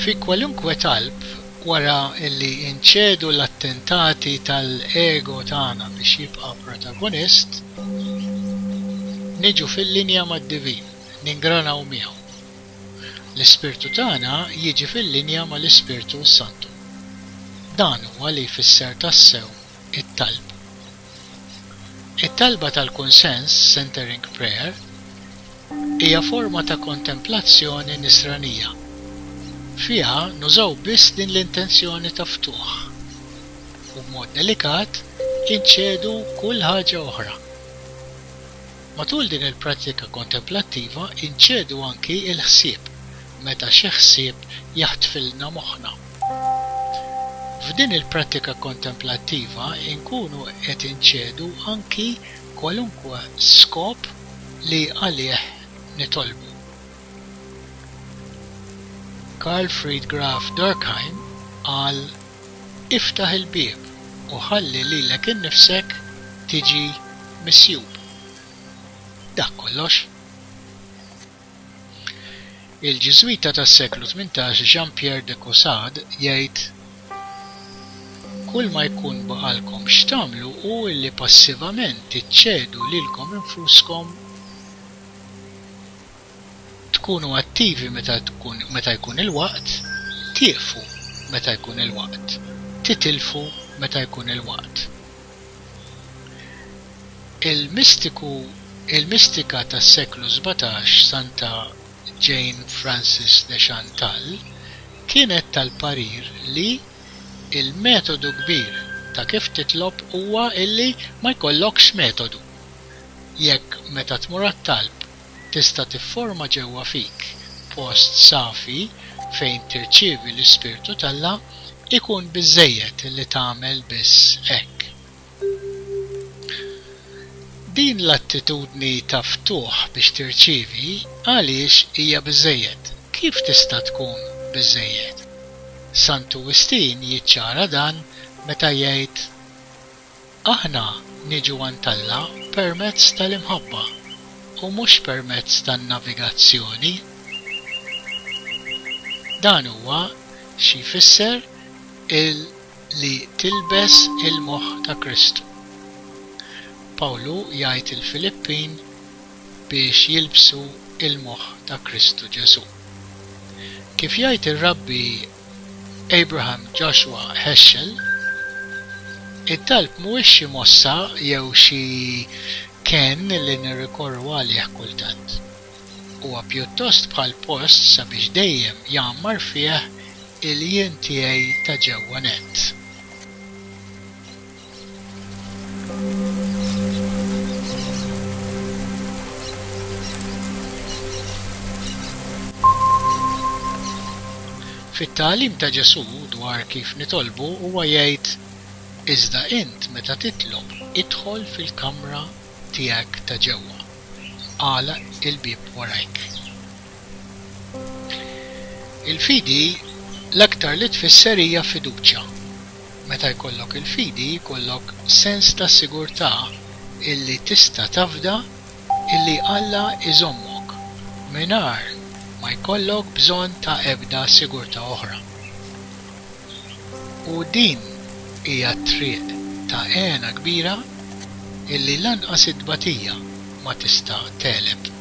Fi kwalunkwe talb wara illi inċedu l-attentati tal-ego tagħna biex jibqa' protagonist, niġu fil-linja mad-divin, ningranaw miegħu. L-Ispirtu tagħna jiġi fil-linja mal-Ispirtu Santu. Dan huwa li jfisser tassew it-talb. It-talba tal-Kunsens, Centering Prayer, hija forma ta' kontemplazzjoni nisranija. Fiha nużaw biss din l-intenzjoni ta' ftuħ u b'mod delikat inċedu kull ħaġa oħra. Matul din il-prattika kontemplattiva inċedu anki il-ħsieb meta xi ħsieb jaħtfilna moħħna. F'din il-prattika kontemplattiva inkunu qed inċedu anki kwalunkwe skop li għalih nitolbu. Carl Fried Graf Durkheim qal iftaħ il-bieb u ħalli lilek innifsek tiġi misjub. Dak kollox. Il-Ġiżwita tas-seklu 18 Jean-Pierre de Caussade jgħid kull ma jkun baqalkom x'tagħmlu hu li passivament tiċċedu lilkom infuskom tkunu attivi meta jkun il-waqt, tieqfu meta jkun il-waqt, titilfu meta jkun il-waqt. Il-mistika tas-seklu 17 Santa Jane Frances de Chantal kienet tal-parir li il-metodu kbir ta' kif titlob huwa illi ma jkollokx metodu. Jekk meta tmur għat-talb tista' tifforma ġewwa fik post safi fejn tirċievi l-Ispirtu talla ikun biżżejjed li tagħmel biss hekk. Din l-attitudni ta' ftuħ biex tirċievi għaliex hija biżżejjed. Kif tista' tkun biżżejjed? Sant Augustin jiċċara dan meta jgħid aħna niġu għand Alla permezz tal-imħabba u mhux permezz tan-navigazzjoni. Dan huwa xi jfisser li tilbes il-moħħ ta' Kristu. Pawlu jgħid il-Filippin biex jilbsu il-moħħ ta' Kristu Ġesu. Kif jgħid ir-Rabbi Abraham Joshua Heschel, it-talb mhuwiex xi mossa jew xi kien li nirrikorru għalih kultant. Huwa pjuttost bħal post sabiex dejjem jagħmar fih il-jien tiegħi ta' ġewwa nett. Fit-tagħlim ta' Ġesu dwar kif nitolbu huwa jgħid iżda int meta titlob idħol fil-kamra tiegħek ta' ġewwa. Għalaq il-bieb warajk. Il-fidi l-aktar li tfisser hija fiduċja. Meta jkollok il-fidi jkollok sens ta' sigurtà illi tista' tafda illi Alla iżommok mingħajr ma jkollok bżonn ta' ebda sigurtà oħra. U din hija triq ta' għena kbira illi lanqas id-batija ma tista' teleb.